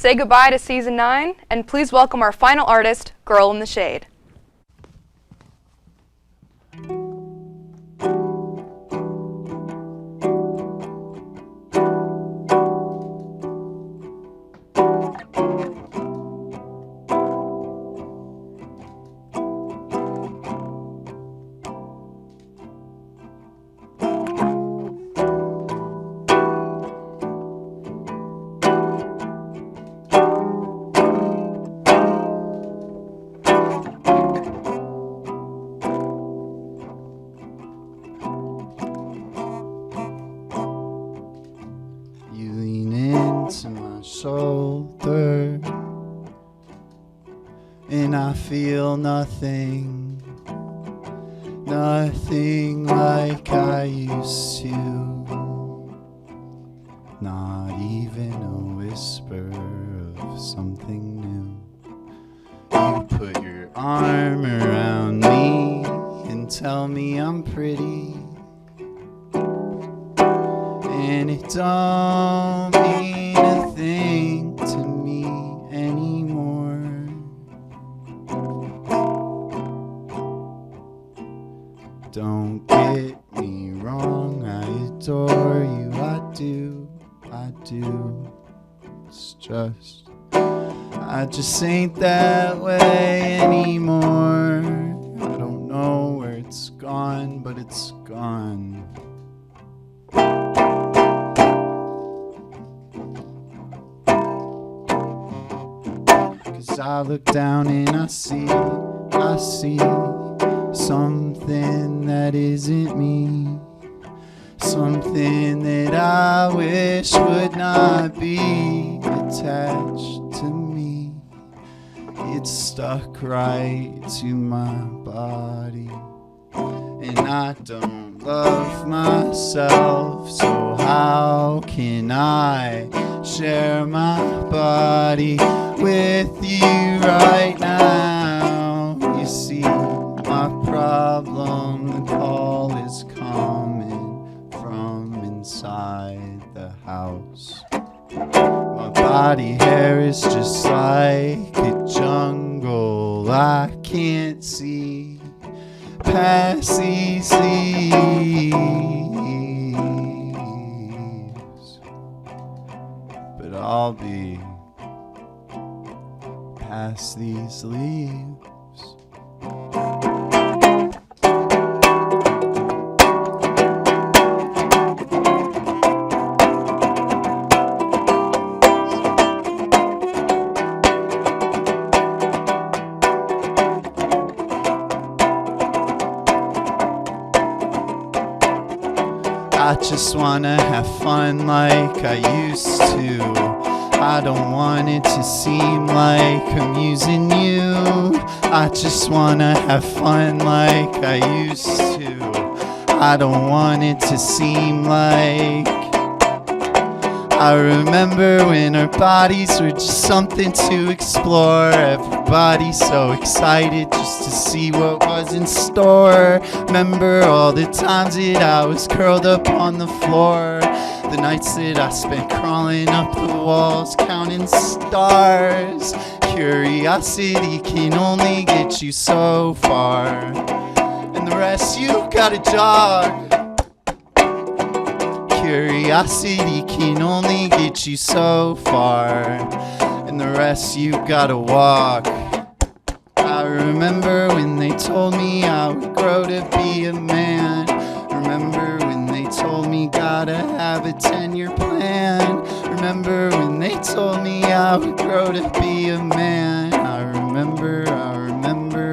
say goodbye to Season 9, and please welcome our final artist, Girl in the Shade. You lean into my shoulder, and I feel nothing, nothing like I used to. Not even a whisper of something new. You put your arm around me and tell me I'm pretty, and it don't mean a thing to me anymore. Don't get me wrong, I adore you, I do. It's just, I just ain't that way anymore. I don't know where it's gone, but it's gone. 'Cause I look down and I see something that isn't me, something that I wish would not be attached to me. It's stuck right to my body, and I don't love myself, so how can I share my body with you right now? You see, my problem, the call is coming from inside the house. My body hair is just like a jungle. I can't see past these leaves, but I'll be past these leaves. I just wanna have fun like I used to. I don't want it to seem like I'm using you. I just wanna have fun like I used to. I don't want it to seem like, I remember when our bodies were just something to explore. Everybody's so excited just to see what was in store. Remember all the times that I was curled up on the floor, the nights that I spent crawling up the walls counting stars. Curiosity can only get you so far, and the rest you gotta jog. Curiosity can only get you so far, and the rest you gotta walk. I remember when they told me I would grow to be a man. Remember when they told me gotta have a 10-year plan. Remember when they told me I would grow to be a man. I remember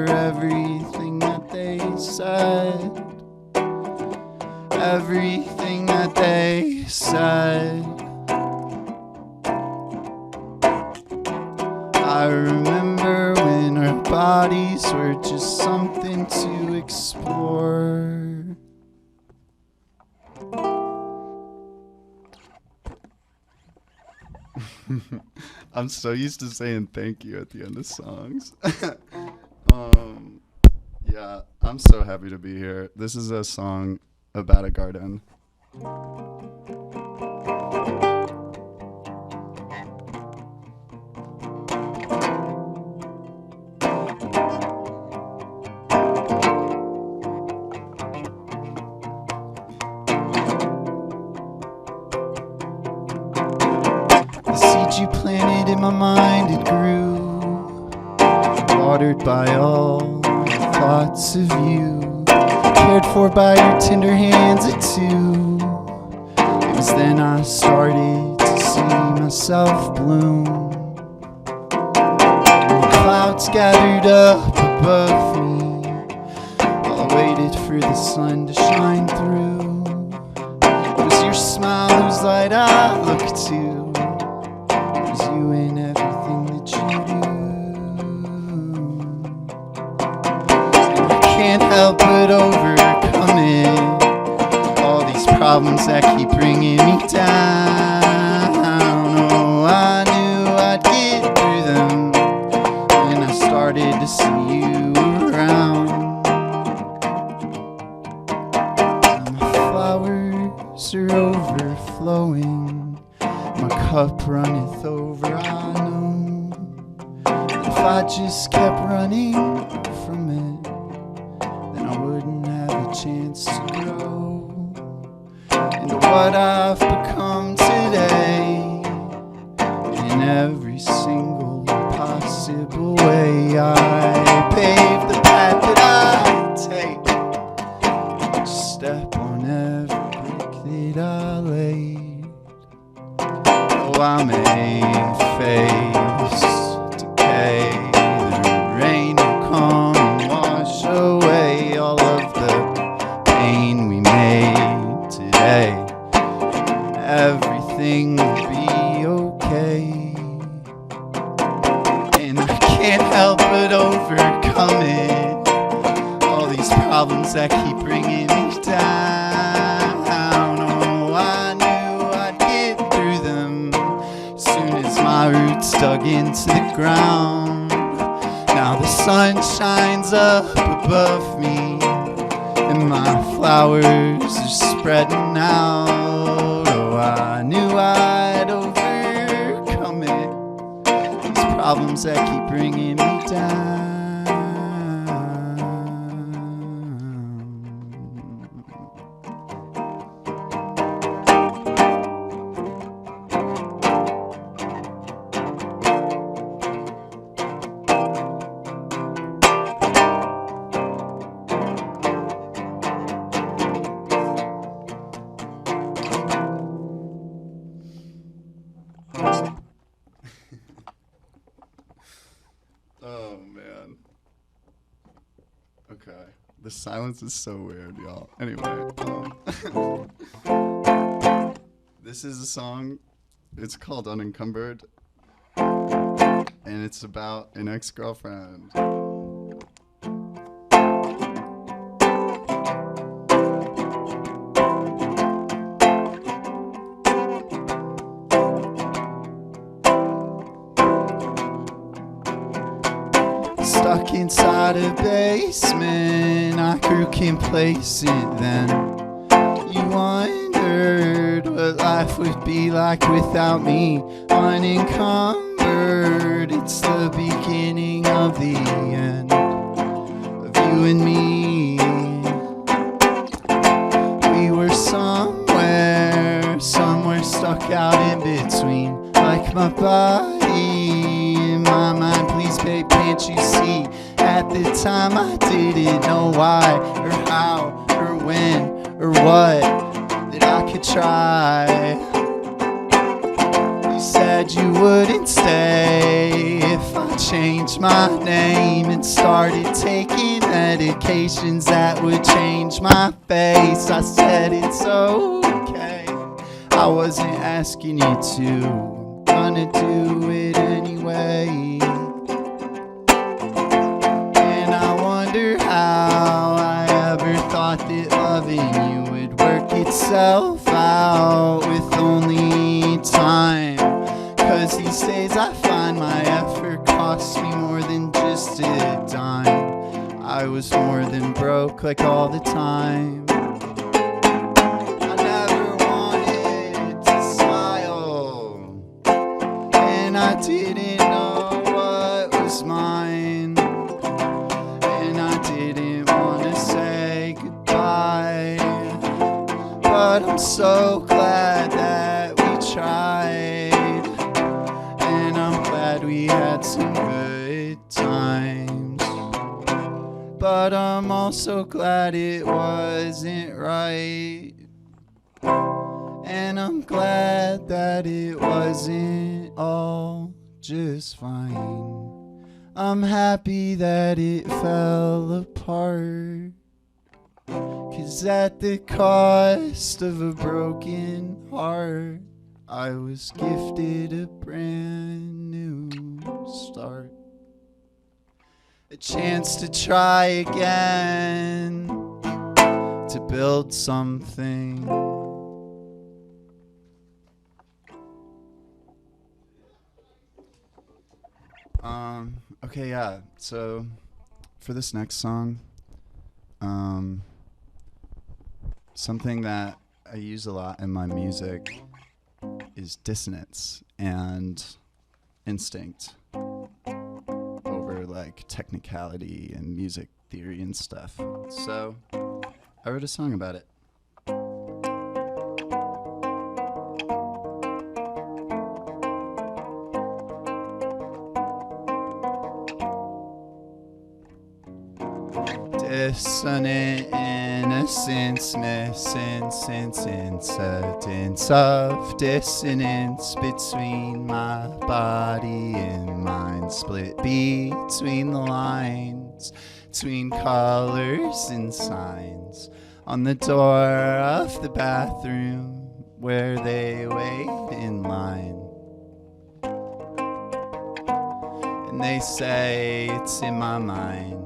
everything that they said, everything that they said. I remember when our bodies were just something to explore. I'm so used to saying thank you at the end of songs. Yeah, I'm so happy to be here. This is a song about a garden. seed you planted in my mind, it grew, watered by all thoughts of you, cared for by your tender hands at two. It was then I started to see myself bloom. The clouds gathered up above me while I waited for the sun to shine through. It was your smile whose light I looked to. It was you in everything that you do. And I can't help but overcome it, all these problems that keep bringing me down. Oh, I knew I'd get through them when I started to see you around. Now my flowers are overflowing, my cup runneth over. I know if I just kept running from it, then I wouldn't have a chance to grow into what I've become today. In every single possible way, I pave the path that I take, each step on every brick that I laid. Oh, I may face decay, the rain will come and wash away all of the pain we made today. Everything will be okay, and I can't help but overcome it, all these problems that keep bringing me down. Oh, I knew I'd get through them as soon as my roots dug into the ground. Now the sun shines up above me, and my flowers are spreading out. Oh, I knew I'd overcome it, these problems that keep bringing me down. Oh man. Okay. The silence is so weird, y'all. Anyway, this is a song. It's called Unencumbered, and it's about an ex-girlfriend. Stuck inside a basement, I grew complacent then. You wondered what life would be like without me, unencumbered. It's the beginning of the end of you and me. We were somewhere stuck out in between, like my body and my mind. Please, babe, can't you see? At the time I didn't know why, or how, or when, or what, that I could try. You said you wouldn't stay if I changed my name and started taking medications that would change my face. I said it's okay, I wasn't asking you to, gonna do it anyway. And I wonder how I ever thought that loving you would work itself out with only time. 'Cause these days I find my effort costs me more than just a dime. I was more than broke, like all the time. I never wanted to smile, and I didn't know what was mine, and I didn't want to say goodbye. But I'm so glad that we tried. but I'm also glad it wasn't right. And I'm glad that it wasn't all just fine. I'm happy that it fell apart. 'Cause at the cost of a broken heart, I was gifted a brand new start. A chance to try again, to build something. Okay, yeah, so for this next song, something that I use a lot in my music is dissonance and instinct over like technicality and music theory and stuff. So I wrote a song about it. Dissonant innocence, incidence of dissonance between my body and mind, split between the lines, between colors and signs, on the door of the bathroom where they wait in line. And they say it's in my mind.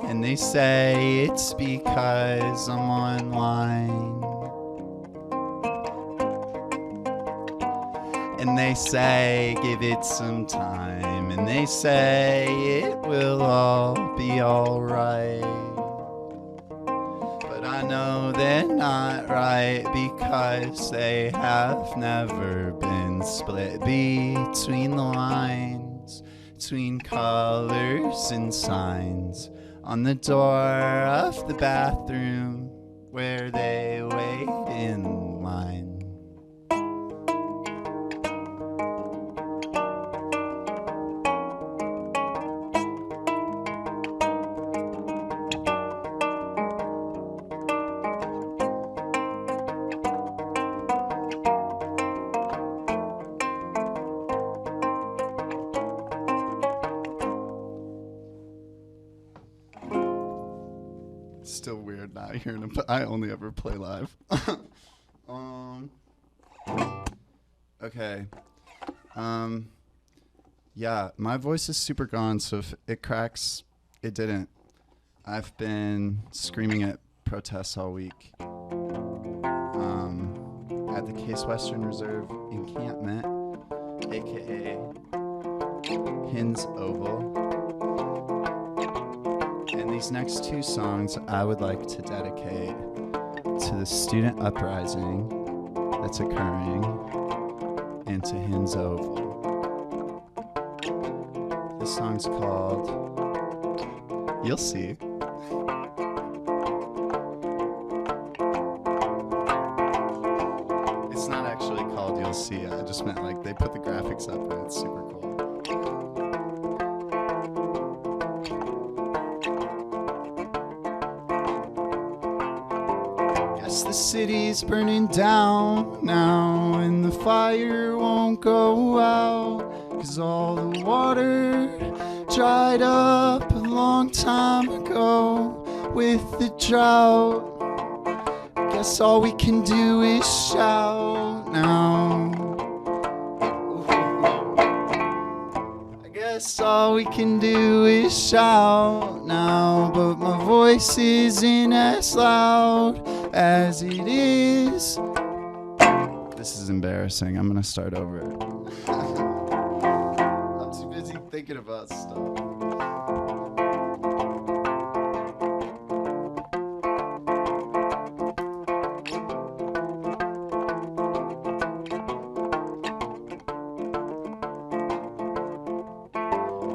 And they say it's because I'm online. And they say give it some time. And they say it will all be alright. But I know they're not right, because they have never been split between the lines, between colors and signs, on the door of the bathroom where they wait in line. Still weird not hearing him, but I only ever play live. Okay. Yeah, my voice is super gone, so if it cracks, it didn't. I've been screaming at protests all week. At the Case Western Reserve encampment, aka Hins Oval. And these next two songs I would like to dedicate to the student uprising that's occurring and to Hins Oval. This song's called You'll See. It's not actually called You'll See. I just meant like they put the graphics up and it's super cool. The city's burning down now, and the fire won't go out, 'cause all the water dried up a long time ago with the drought. I guess all we can do is shout now. I guess all we can do is shout now, but my voice isn't as loud as it is. This is embarrassing. I'm gonna start over. I'm too busy thinking about stuff.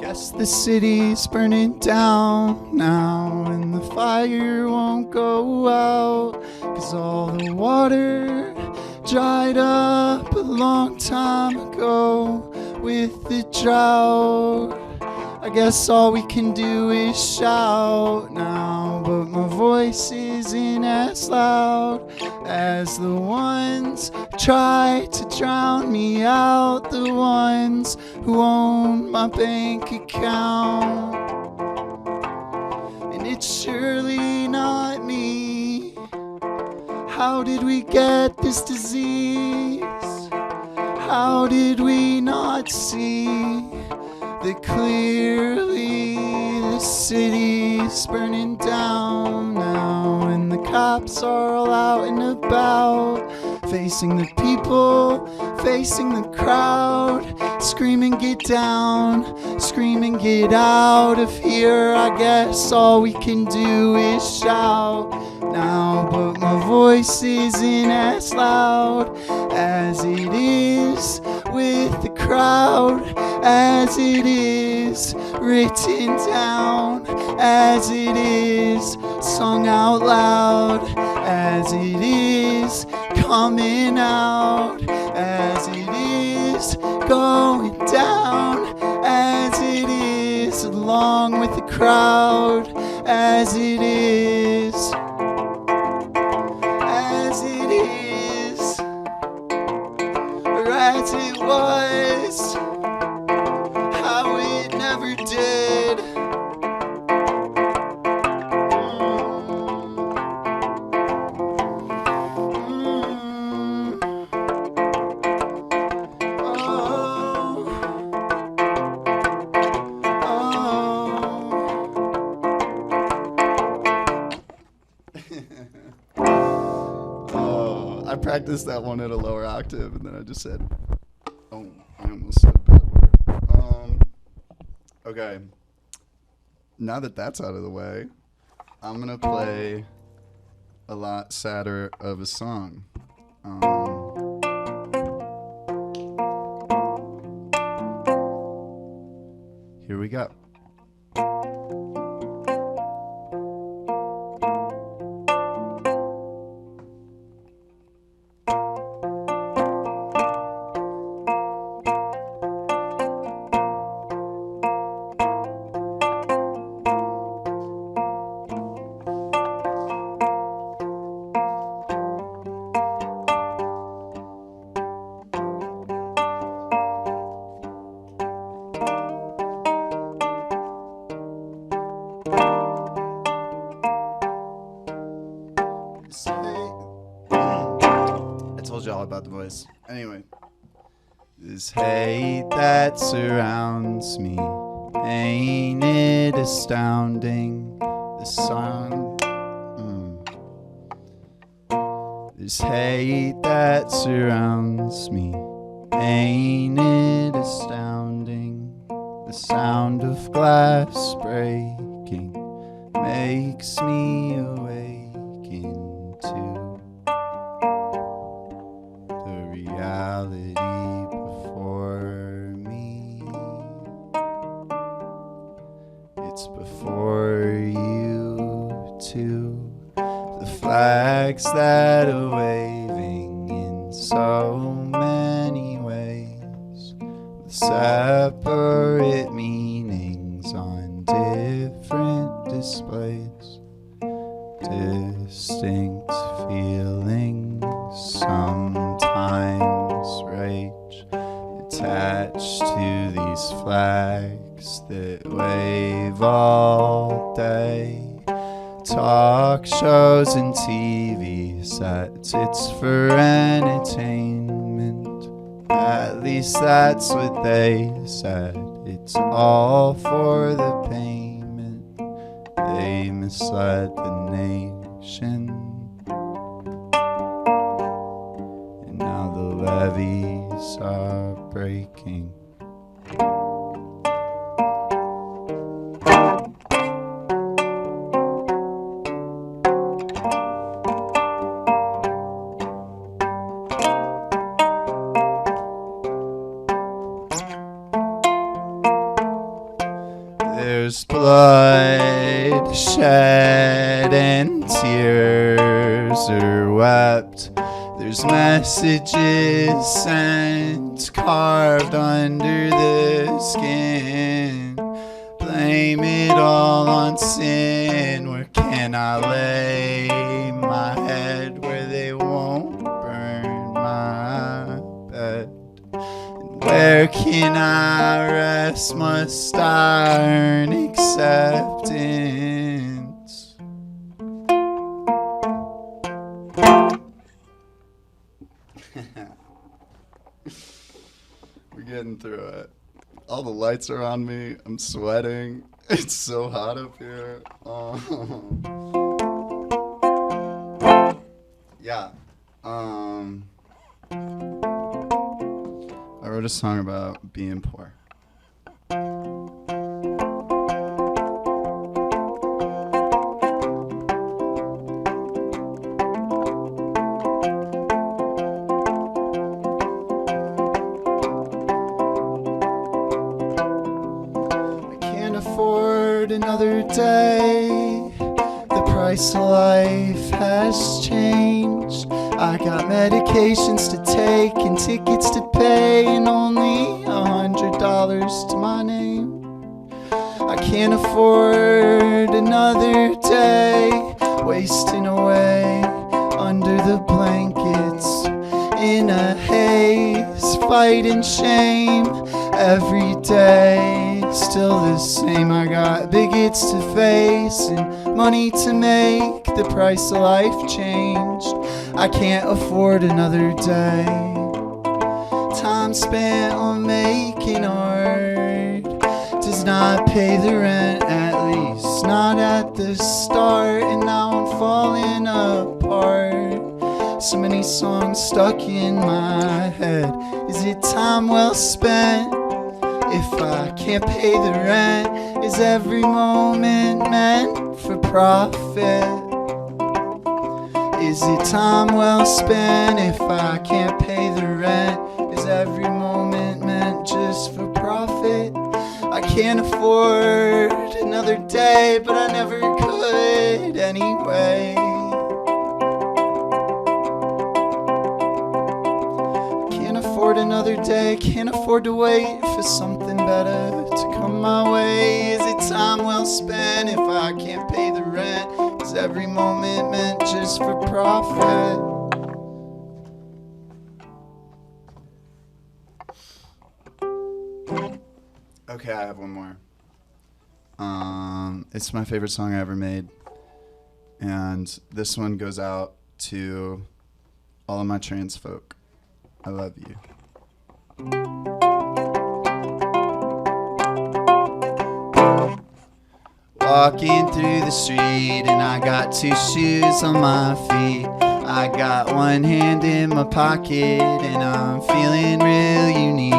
Guess the city's burning down now, and the fire won't go out, 'cause all the water dried up a long time ago with the drought. I guess all we can do is shout now, but my voice isn't as loud as the ones try to drown me out, the ones who own my bank account. And it's surely not me. How did we get this disease? How did we not see that clearly the city's burning down now, and the cops are all out and about, facing the people, facing the crowd, screaming get down, screaming get out of here. I guess all we can do is shout now, but my voice isn't as loud as it is with the crowd, as it is written down, as it is sung out loud, as it is coming out, as it is going down, as it is along with the crowd, as it is, as it is, or as it was, how it never did. I practiced that one at a lower octave, and then I just said, oh, I almost said a bad word. Okay. Now that that's out of the way, I'm going to play a lot sadder of a song. Here we go. I told y'all about the voice. Anyway. This hate that surrounds me, ain't it astounding? The sun. This hate that surrounds me, ain't it astounding? The sound of glass breaking makes me awaken to the reality before me. It's before you too. The flags that are waving in so many ways, with separate meanings on different displays, distinct feelings, sometimes rage, attached to these flags that wave all day. Talk shows and TV sets, it's for entertainment. At least that's what they said. It's all for the payment. They misled the nation, and now the levees are breaking. There's blood shed and tears are wept. There's messages sent carved under the skin. blame it all on sin. Where can I lay my head where they won't burn my bed? And where can I rest? Must I earn acceptance? We're getting through it. All the lights are on me. I'm sweating. It's so hot up here. Yeah. I wrote a song about being poor. Another day, the price of life has changed. I got medications to take and tickets to pay, and only $100 to my name. I can't afford another day wasting away under the blankets in a haze, fighting shame every day. Still the same, I got bigots to face and money to make. The price of life changed. I can't afford another day. Time spent on making art does not pay the rent, at least not at the start. And now I'm falling apart. So many songs stuck in my head. Is it time well spent? If I can't pay the rent, is every moment meant for profit? Is it time well spent? If I can't pay the rent, is every moment meant just for profit? I can't afford another day, but I never could anyway. Another day, can't afford to wait for something better to come my way. Is it time well spent? If I can't pay the rent, is every moment meant just for profit? Okay, I have one more. It's my favorite song I ever made, and this one goes out to all of my trans folk. I love you. Walking through the street and I got two shoes on my feet. I got one hand in my pocket and I'm feeling real unique.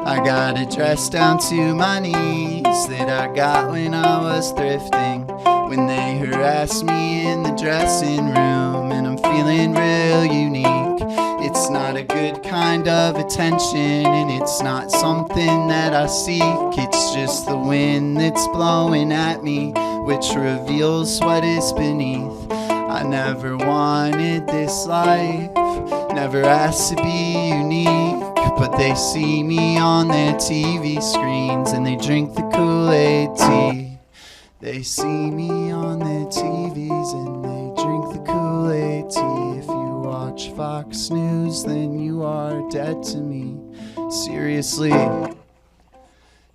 I got a dress down to my knees that I got when I was thrifting, when they harassed me in the dressing room, and I'm feeling real unique. It's not a good kind of attention, and it's not something that I seek. It's just the wind that's blowing at me, which reveals what is beneath. I never wanted this life, never asked to be unique, but they see me on their TV screens and they drink the Kool-Aid tea. They see me on their TVs and they drink the Kool-Aid tea. If you watch Fox News, then you are dead to me. Seriously.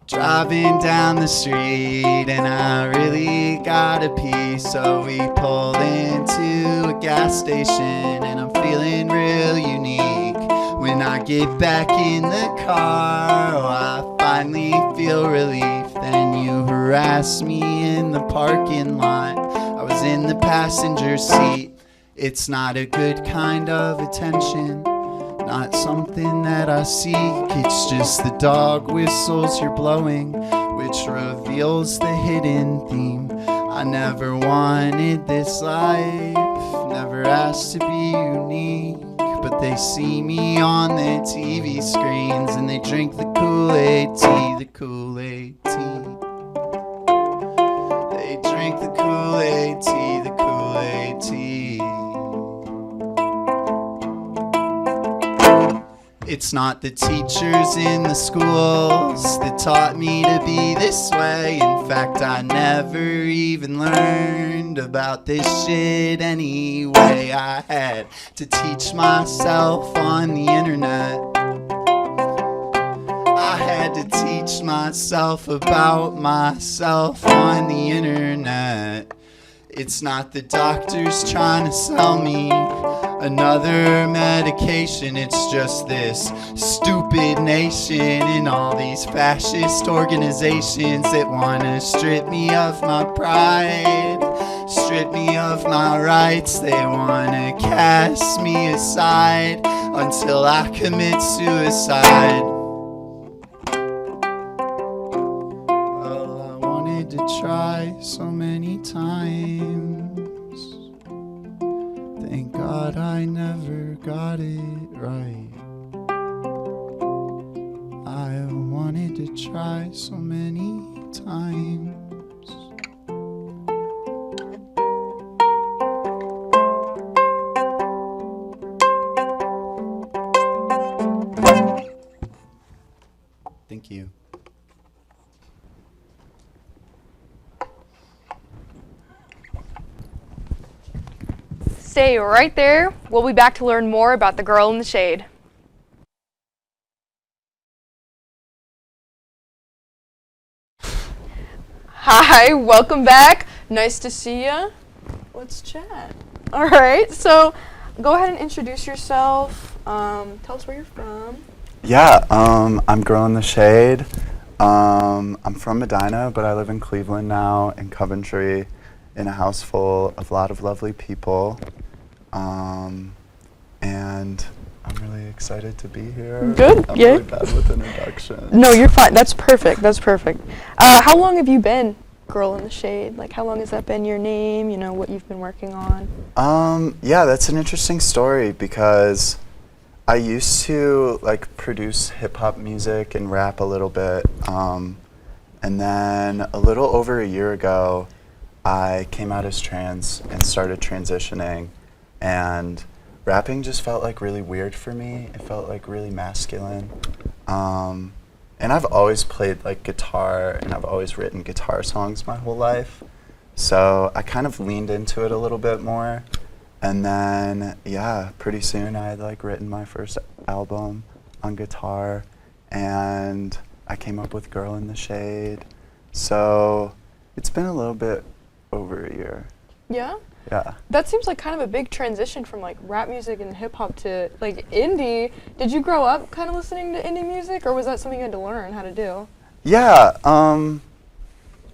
Driving down the street and I really gotta pee, so we pulled into a gas station and I'm feeling real unique. When I get back in the car, oh, I finally feel relief. Then you harass me in the parking lot. I was in the passenger seat. It's not a good kind of attention, not something that I seek. It's just the dog whistles you're blowing, which reveals the hidden theme. I never wanted this life, never asked to be unique, but they see me on their TV screens and they drink the Kool-Aid tea, the Kool-Aid tea. They drink the Kool-Aid tea, the Kool-Aid tea. It's not the teachers in the schools that taught me to be this way. In fact, I never even learned about this shit anyway. I had to teach myself on the internet. I had to teach myself about myself on the internet. It's not the doctors trying to sell me another medication. It's just this stupid nation and all these fascist organizations that want to strip me of my pride, strip me of my rights. They want to cast me aside until I commit suicide. Well, I wanted to try so many times. Thank God I never got it right. I wanted to try so many times. Thank you. Stay right there. We'll be back to learn more about the girl in the shade. Hi, welcome back. Nice to see ya. Let's chat. All right, so go ahead and introduce yourself. Tell us where you're from. Yeah, I'm Girl in the Shade. I'm from Medina, but I live in Cleveland now, in Coventry, in a house full of a lot of lovely people. And I'm really excited to be here. Good, I'm yeah. really bad with introductions. No, you're fine. That's perfect. That's perfect. How long have you been Girl in the Shade? Like, how long has that been your name? You know, what you've been working on? Yeah, that's an interesting story because I used to like produce hip hop music and rap a little bit. And then a little over a year ago, I came out as trans and started transitioning. And rapping just felt like really weird for me. It felt like really masculine. And I've always played like guitar and I've always written guitar songs my whole life. So I kind of leaned into it a little bit more. And then, yeah, pretty soon I had like written my first album on guitar and I came up with Girl in the Shade. So it's been a little bit over a year. Yeah? Yeah. That seems like kind of a big transition from like rap music and hip hop to like indie. Did you grow up kind of listening to indie music or was that something you had to learn how to do? Yeah,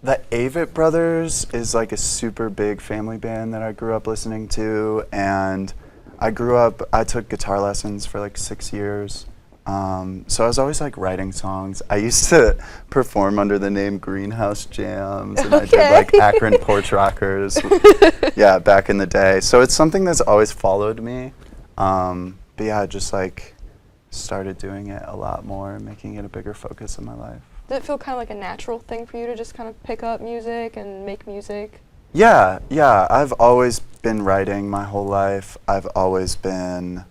the Avett Brothers is like a super big family band that I grew up listening to, and I took guitar lessons for like 6 years. So I was always like writing songs. I used to perform under the name Greenhouse Jams, and I did like Akron Porch Rockers, yeah, back in the day. So it's something that's always followed me. But yeah, I just like started doing it a lot more, making it a bigger focus in my life. Did it feel kind of like a natural thing for you to just kind of pick up music and make music? Yeah, I've always been writing my whole life. I've always been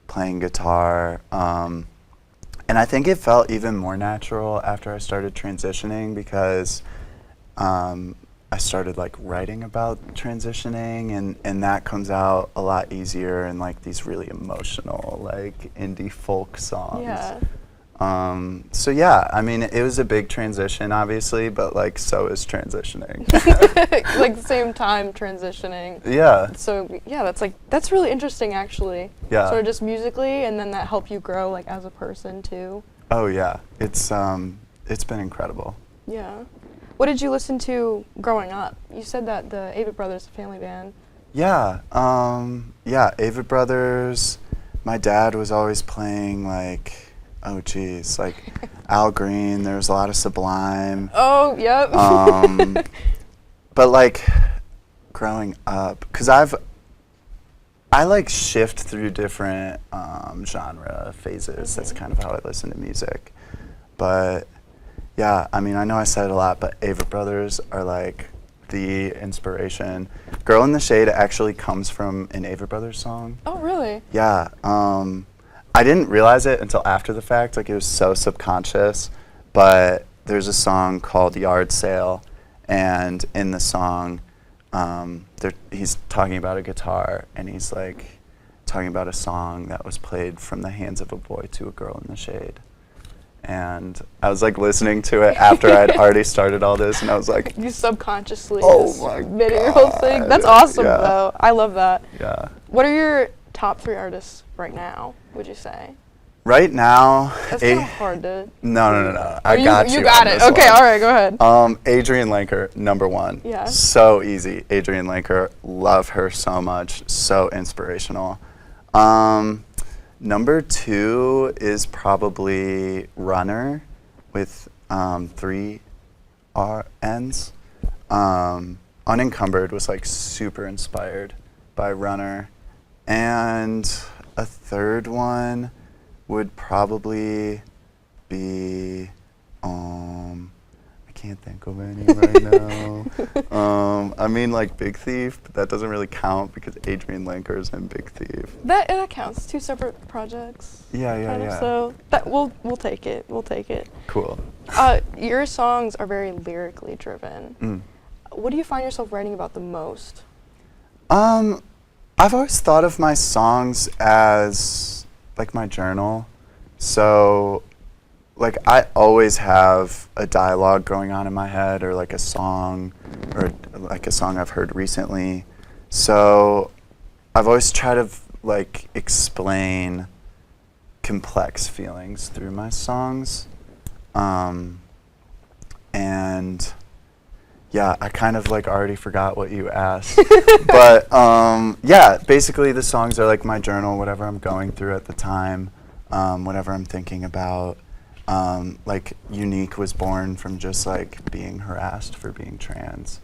playing guitar. And I think it felt even more natural after I started transitioning because I started like writing about transitioning and that comes out a lot easier in like these really emotional like indie folk songs. Yeah. So yeah, I mean, it was a big transition, obviously, but like so is transitioning. Like the same time transitioning. Yeah. So yeah, that's really interesting actually. Yeah. Sort of just musically, and then that helped you grow like as a person too. Oh yeah, it's been incredible. Yeah. What did you listen to growing up? You said that the Avett Brothers family band. Yeah, Avett Brothers. My dad was always playing like, oh geez, like Al Green. There was a lot of Sublime. Oh, yep. But like growing up, cause I like shift through different genre phases. That's kind of how I listen to music. But yeah, I mean, I know I said it a lot, but Avett Brothers are like the inspiration. Girl in the Shade actually comes from an Avett Brothers song. Oh, really? Yeah. I didn't realize it until after the fact. Like, it was so subconscious. But there's a song called Yard Sale, and in the song, he's talking about a guitar, and he's like talking about a song that was played from the hands of a boy to a girl in the shade. And I was like listening to it after I'd already started all this, and I was like, you subconsciously oh my made it your whole thing. That's awesome, though. I love that. Yeah. What are your top 3 artists right now, would you say? Right now, That's kind of hard to... No. I got you. You got it. Okay, all right, go ahead. Adrienne Lenker, number 1. Yeah. So easy. Adrienne Lenker, love her so much. So inspirational. Number 2 is probably Runner with 3 N's. Unencumbered was like super inspired by Runner. And a third one would probably be, I can't think of any right now. I mean, like Big Thief, but that doesn't really count because Adrienne Lenker's in Big Thief. That counts. 2 separate projects. Yeah. So that we'll take it. We'll take it. Cool. Your songs are very lyrically driven. What do you find yourself writing about the most? I've always thought of my songs as like my journal. So like I always have a dialogue going on in my head, or like a song, or like a song I've heard recently. So I've always tried to like explain complex feelings through my songs. And yeah, I kind of like already forgot what you asked. But yeah, basically the songs are like my journal, whatever I'm going through at the time, whatever I'm thinking about. Like Unique was born from just like being harassed for being trans.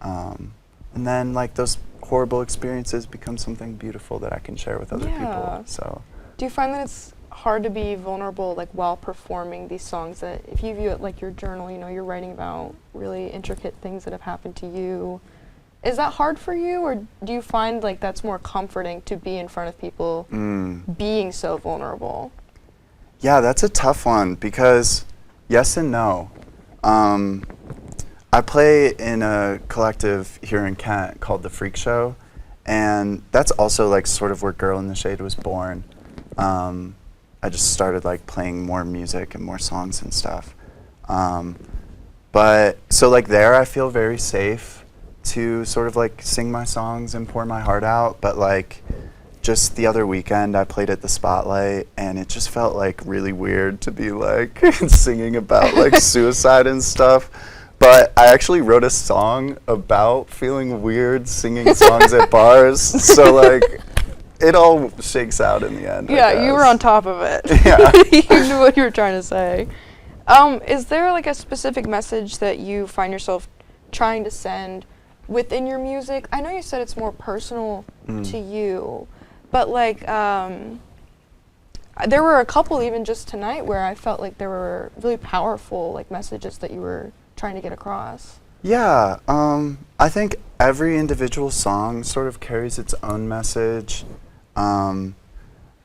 And then like those horrible experiences become something beautiful that I can share with other people. So do you find that it's hard to be vulnerable like while performing these songs, that if you view it like your journal, you know, you're writing about really intricate things that have happened to you? Is that hard for you, or do you find like that's more comforting to be in front of people being so vulnerable? Yeah, that's a tough one because yes and no. I play in a collective here in Kent called The Freak Show, and that's also like sort of where Girl in the Shade was born. I just started like playing more music and more songs and stuff. But so like there I feel very safe to sort of like sing my songs and pour my heart out. But like just the other weekend I played at the Spotlight, and it just felt like really weird to be like singing about like suicide and stuff. But I actually wrote a song about feeling weird singing songs at bars. So like it all shakes out in the end. Yeah, you were on top of it. Yeah. You knew what you were trying to say. Is there like a specific message that you find yourself trying to send within your music? I know you said it's more personal to you, but like there were a couple even just tonight where I felt like there were really powerful like messages that you were trying to get across. Yeah, I think every individual song sort of carries its own message.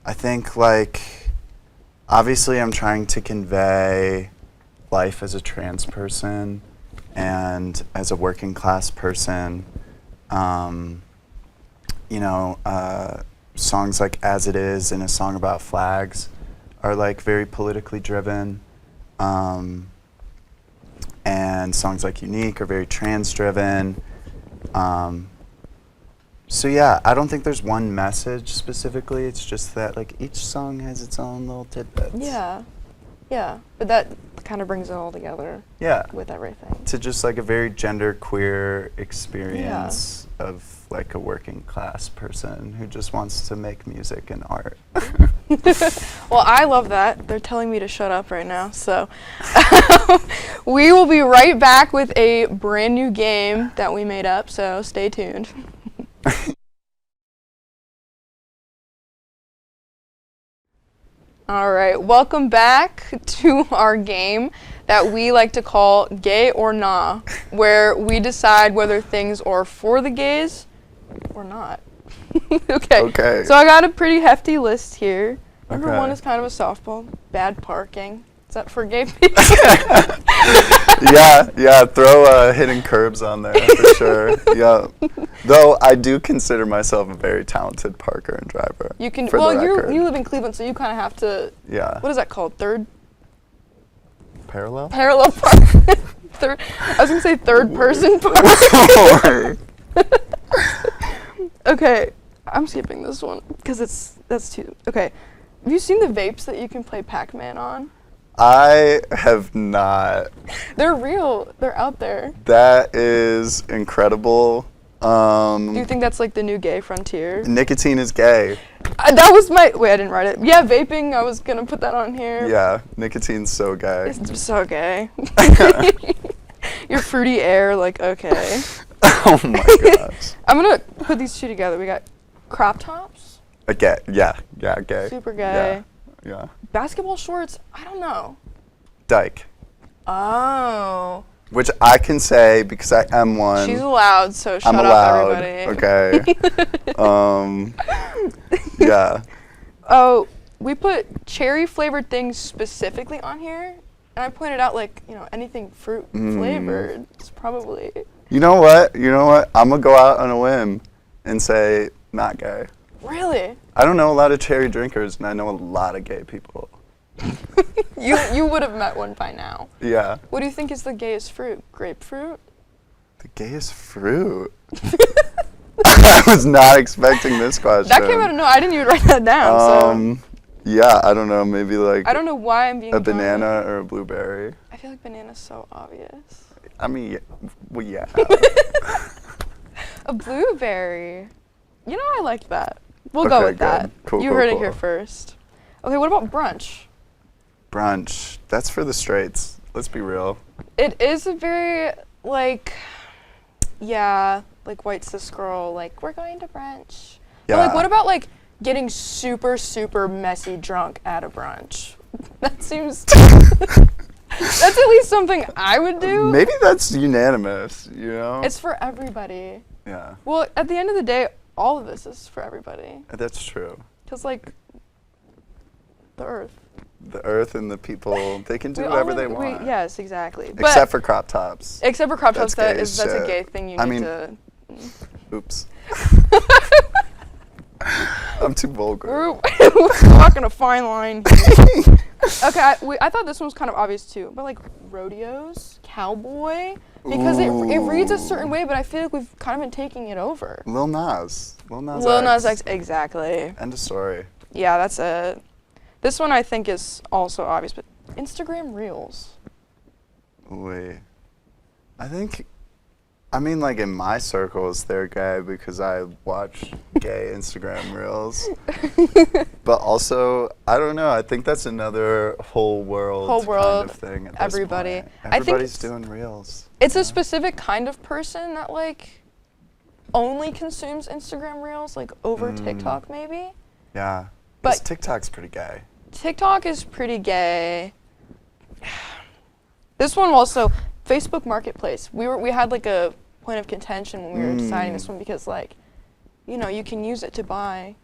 I think like obviously I'm trying to convey life as a trans person and as a working class person. You know, songs like As It Is and a song about flags are like very politically driven. And songs like Unique are very trans driven. So yeah, I don't think there's one message specifically. It's just that like each song has its own little tidbits. Yeah, but that kind of brings it all together. Yeah. With everything. To just like a very gender queer experience of like a working class person who just wants to make music and art. Well, I love that. They're telling me to shut up right now, so we will be right back with a brand new game that we made up, so stay tuned. All right, welcome back to our game that we like to call Gay or Nah, where we decide whether things are for the gays or not. Okay. So I got a pretty hefty list here. Number Okay. 1 is kind of a softball. Bad parking. Is that for gay people? Yeah, throw hitting curbs on there for sure. Yeah. Though I do consider myself a very talented parker and driver. You can. for the Well, record. you live in Cleveland, so you kind of have to. Yeah. What is that called? Parallel? Parallel park. I was gonna say third person park. Okay, I'm skipping this one because that's too. Okay, have you seen the vapes that you can play Pac-Man on? I have not. They're real. They're out there. That is incredible. Do you think that's like the new gay frontier? Nicotine is gay. That was my. Wait, I didn't write it. Yeah, vaping. I was gonna put that on here. Yeah, nicotine's so gay. It's so gay. Your fruity air, like, okay. Oh my gosh. I'm gonna put these two together. We got crop tops. Gay. Yeah, gay. Super gay. Yeah. Basketball shorts. I don't know. Dyke. Oh. Which I can say because I am one. She's allowed, so shut I'm up, allowed. everybody. Okay. Yeah. Oh, we put cherry flavored things specifically on here, and I pointed out like, anything fruit flavored is probably. You know what? I'm gonna go out on a whim and say not gay. Really? I don't know a lot of cherry drinkers, and I know a lot of gay people. You would have met one by now. Yeah. What do you think is the gayest fruit? Grapefruit? The gayest fruit? I was not expecting this question. That came out of nowhere. I didn't even write that down. So Yeah, I don't know. Maybe like I don't know why I'm being a drawn. banana or a blueberry. I feel like banana's so obvious. I mean, well, yeah. A blueberry. I like that. We'll go Okay, with that. good. You Cool, heard it cool. here first. Okay, what about brunch? Brunch. That's for the straights. Let's be real. It is a very, like white cis girl, like, we're going to brunch. But, like, Yeah. what about, like, getting super, super messy drunk at a brunch? That seems... That's at least something I would do. Maybe that's unanimous, It's for everybody. Yeah, Well, at the end of the day, all of this is for everybody. that's true. Because, like, the earth. The earth and the people, they can do We all whatever live- they want. Yes, exactly. Except for crop tops. Except for crop tops, That's gay that's a shit. gay thing you I need mean- to... Oops. I'm too vulgar. We're walking a fine line. Okay, I thought this one was kind of obvious too, but like rodeos, cowboy, because it reads a certain way, but I feel like we've kind of been taking it over. Lil Nas X, exactly. End of story. Yeah, that's it. This one I think is also obvious, but Instagram Reels. Wait. I mean, like in my circles, they're gay because I watch gay Instagram reels. But also, I don't know. I think that's another whole world kind of thing. At this everybody. point. I think Everybody's doing reels. It's a specific kind of person that like only consumes Instagram Reels, like over TikTok maybe. Yeah. But- 'Cause TikTok's pretty gay. TikTok is pretty gay. This one also, Facebook Marketplace. We had like a point of contention when we were deciding this one because like, you can use it to buy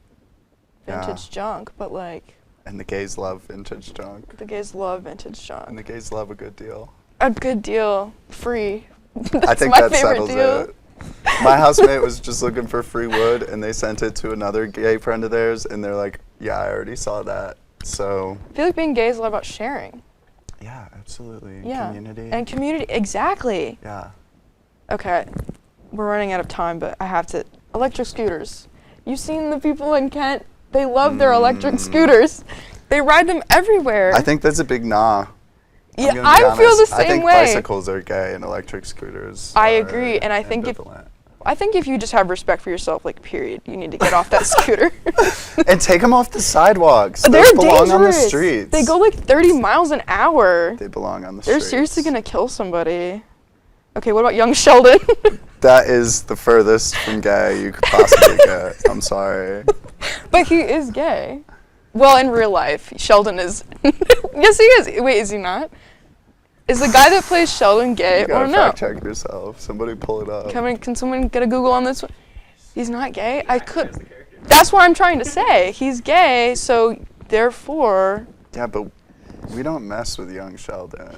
vintage junk, but like And the gays love vintage junk. the gays love vintage And junk. the gays love a good deal. A good deal, free. That's I think my that favorite settles deal. it. My housemate was just looking for free wood, and they sent it to another gay friend of theirs, and they're like, "Yeah, I already saw that." So. I feel like being gay is a lot about sharing. Yeah, absolutely. Yeah. Community. And community, exactly. Yeah. Okay, we're running out of time, but I have to. Electric scooters. You've seen the people in Kent? They love their electric scooters. They ride them everywhere. I think that's a big nah. Yeah, I'm gonna be I feel the honest. I same think way. bicycles are gay and electric scooters. I are agree, and I think ambivalent. if you just have respect for yourself, like period, you need to get off that scooter. And take them off the sidewalks. They're Those belong dangerous. on the streets. They go like 30 miles an hour. They belong on the They're streets. seriously gonna kill somebody. Okay, what about young Sheldon? That is the furthest from gay you could possibly get. I'm sorry. But he is gay. Well, in real life, Sheldon is. Yes, he is. Wait, is he not? Is the guy that plays Sheldon gay You or gotta no? fact check yourself. Somebody pull it up. Can someone get a Google on this one? He's not gay? I could. That's what I'm trying to say. He's gay, so therefore... Yeah, but we don't mess with young Sheldon.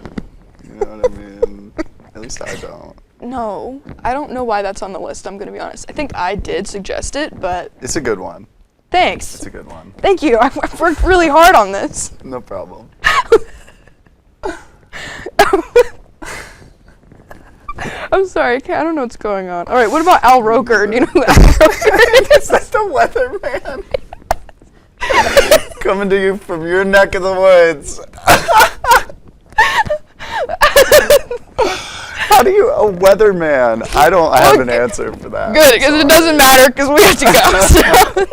You know what I mean? At least I don't. No, I don't know why that's on the list, I'm going to be honest. I think I did suggest it, but... It's a good one. Thanks. It's a good one. Thank you. I've worked really hard on this. No problem. I'm sorry, I don't know what's going on. All right, what about Al Roker? Do you know who Al Roker is? Is that the weatherman? Coming to you from your neck of the woods. How do you, a weatherman? I have an answer for that. Good, because it doesn't matter because we have to go. So.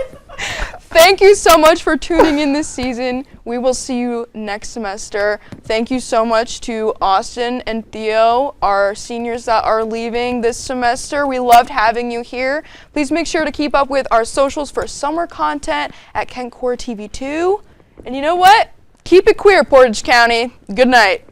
Thank you so much for tuning in this season. We will see you next semester. Thank you so much to Austin and Theo, our seniors that are leaving this semester. We loved having you here. Please make sure to keep up with our socials for summer content at kentcore TV 2. And you know what? Keep it queer, Portage County. Good night.